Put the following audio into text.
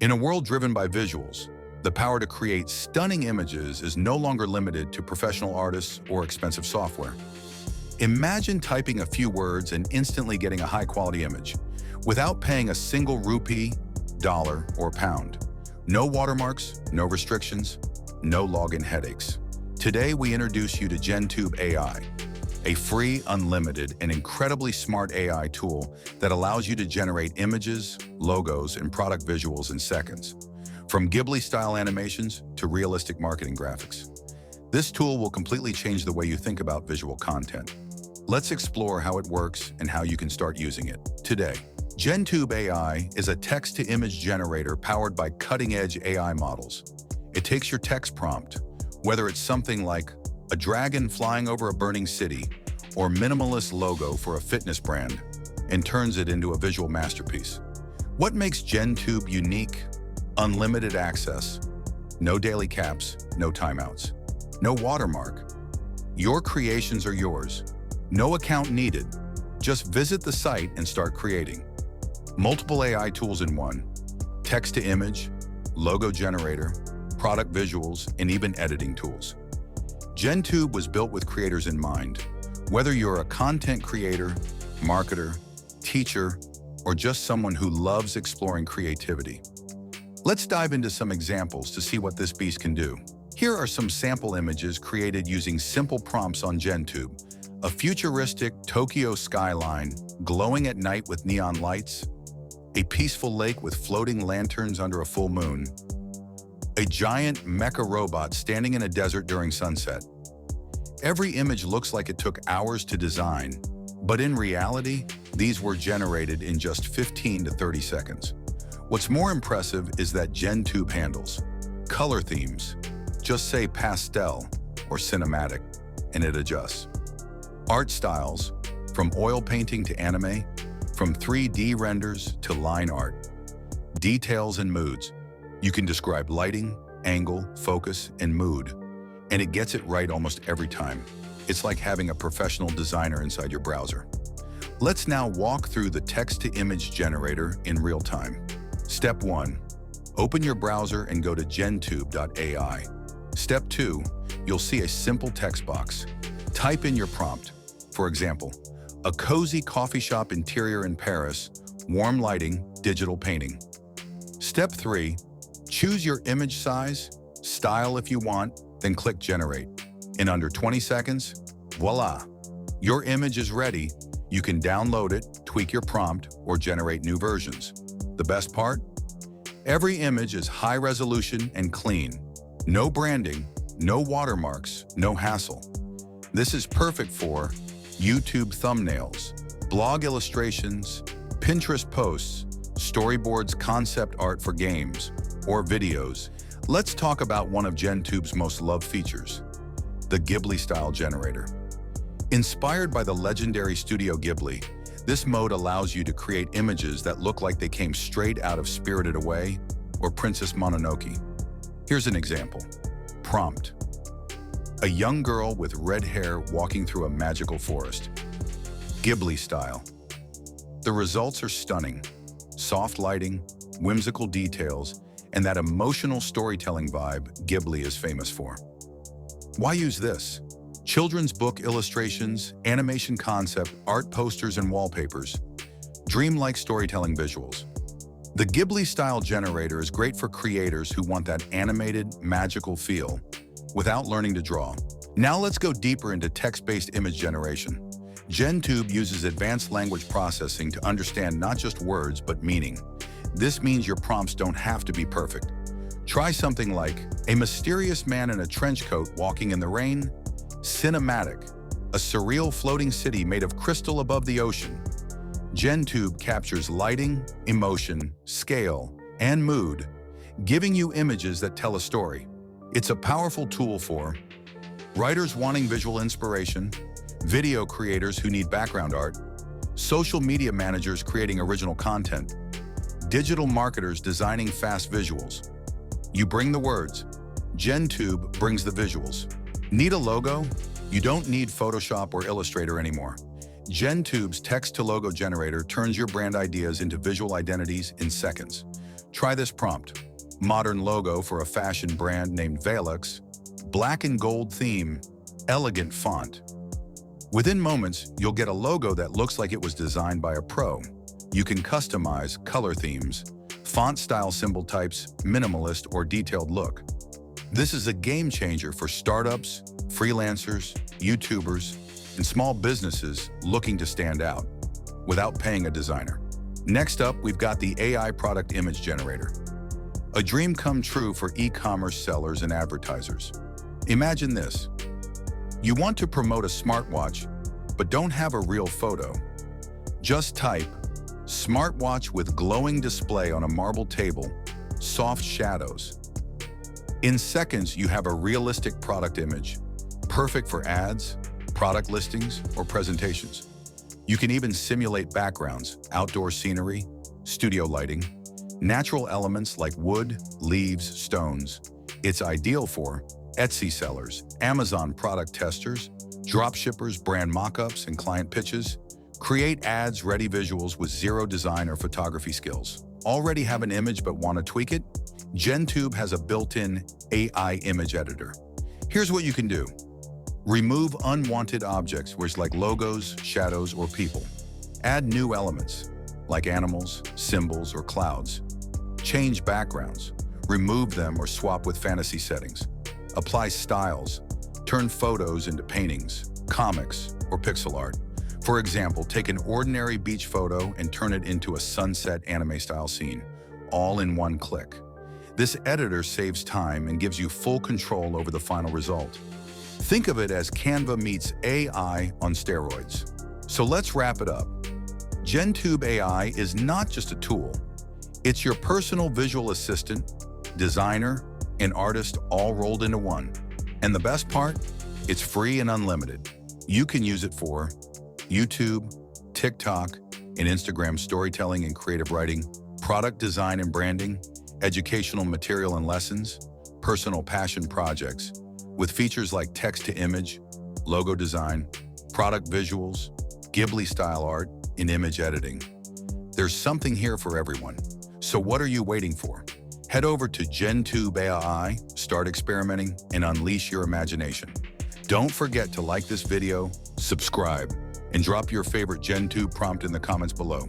In a world driven by visuals, the power to create stunning images is no longer limited to professional artists or expensive software. Imagine typing a few words and instantly getting a high-quality image, without paying a single rupee, dollar, or pound. No watermarks, no restrictions, no login headaches. Today, we introduce you to GenTube AI, a free, unlimited, and incredibly smart AI tool that allows you to generate images, logos, and product visuals in seconds, from Ghibli-style animations to realistic marketing graphics. This tool will completely change the way you think about visual content. Let's explore how it works and how you can start using it today. GenTube AI is a text-to-image generator powered by cutting-edge AI models. It takes your text prompt, whether it's something like a dragon flying over a burning city or minimalist logo for a fitness brand, and turns it into a visual masterpiece. What makes GenTube unique? Unlimited access, no daily caps, no timeouts, no watermark. Your creations are yours. No account needed. Just visit the site and start creating. Multiple AI tools in one: text-to-image, logo generator, product visuals, and even editing tools. GenTube was built with creators in mind. Whether you're a content creator, marketer, teacher, or just someone who loves exploring creativity. Let's dive into some examples to see what this beast can do. Here are some sample images created using simple prompts on GenTube. A futuristic Tokyo skyline glowing at night with neon lights, a peaceful lake with floating lanterns under a full moon, a giant mecha robot standing in a desert during sunset. Every image looks like it took hours to design, but in reality, these were generated in just 15 to 30 seconds. What's more impressive is that GenTube handles color themes. Just say pastel or cinematic, and it adjusts. Art styles, from oil painting to anime, from 3D renders to line art. Details and moods. You can describe lighting, angle, focus, and mood, and it gets it right almost every time. It's like having a professional designer inside your browser. Let's now walk through the text-to-image generator in real time. Step 1. Open your browser and go to gentube.ai. Step 2. You'll see a simple text box. Type in your prompt. For example, a cozy coffee shop interior in Paris, warm lighting, digital painting. Step 3. Choose your image size, style if you want, then click Generate. In under 20 seconds, voila! Your image is ready. You can download it, tweak your prompt, or generate new versions. The best part? Every image is high resolution and clean. No branding, no watermarks, no hassle. This is perfect for YouTube thumbnails, blog illustrations, Pinterest posts, storyboards, concept art for games, or videos. Let's talk about one of GenTube's most loved features, the Ghibli-style generator. Inspired by the legendary Studio Ghibli, this mode allows you to create images that look like they came straight out of Spirited Away or Princess Mononoke. Here's an example. Prompt: a young girl with red hair walking through a magical forest. Ghibli style. The results are stunning. Soft lighting, whimsical details, and that emotional storytelling vibe Ghibli is famous for. Why use this? Children's book illustrations, animation concept, art posters, and wallpapers. Dreamlike storytelling visuals. The Ghibli-style generator is great for creators who want that animated, magical feel without learning to draw. Now let's go deeper into text-based image generation. GenTube uses advanced language processing to understand not just words, but meaning. This means your prompts don't have to be perfect. Try something like, a mysterious man in a trench coat walking in the rain. Cinematic, a surreal floating city made of crystal above the ocean. GenTube captures lighting, emotion, scale, and mood, giving you images that tell a story. It's a powerful tool for writers wanting visual inspiration, video creators who need background art, social media managers creating original content, digital marketers designing fast visuals. You bring the words, GenTube brings the visuals. Need a logo? You don't need Photoshop or Illustrator anymore. GenTube's text-to-logo generator turns your brand ideas into visual identities in seconds. Try this prompt. Modern logo for a fashion brand named Velux, black and gold theme, elegant font. Within moments, you'll get a logo that looks like it was designed by a pro. You can customize color themes, font style symbol types, minimalist or detailed look. This is a game changer for startups, freelancers, YouTubers, and small businesses looking to stand out without paying a designer. Next up, we've got the AI product image generator. A dream come true for e-commerce sellers and advertisers. Imagine this. You want to promote a smartwatch, but don't have a real photo. Just type, "smartwatch with glowing display on a marble table, soft shadows." In seconds, you have a realistic product image, perfect for ads, product listings, or presentations. You can even simulate backgrounds, outdoor scenery, studio lighting, natural elements like wood, leaves, stones. It's ideal for Etsy sellers, Amazon product testers, dropshippers, brand mockups, and client pitches. Create ads-ready visuals with zero design or photography skills. Already have an image but want to tweak it? GenTube has a built-in AI image editor. Here's what you can do. Remove unwanted objects, which like logos, shadows, or people. Add new elements, like animals, symbols, or clouds. Change backgrounds. Remove them or swap with fantasy settings. Apply styles. Turn photos into paintings, comics, or pixel art. For example, take an ordinary beach photo and turn it into a sunset anime-style scene, all in one click. This editor saves time and gives you full control over the final result. Think of it as Canva meets AI on steroids. So let's wrap it up. GenTube AI is not just a tool. It's your personal visual assistant, designer, and artist all rolled into one. And the best part? It's free and unlimited. You can use it for YouTube, TikTok, and Instagram storytelling and creative writing, product design and branding, educational material and lessons, personal passion projects, with features like text-to-image, logo design, product visuals, Ghibli-style art, and image editing. There's something here for everyone. So what are you waiting for? Head over to GenTube AI, start experimenting, and unleash your imagination. Don't forget to like this video, subscribe, and drop your favorite GenTube prompt in the comments below.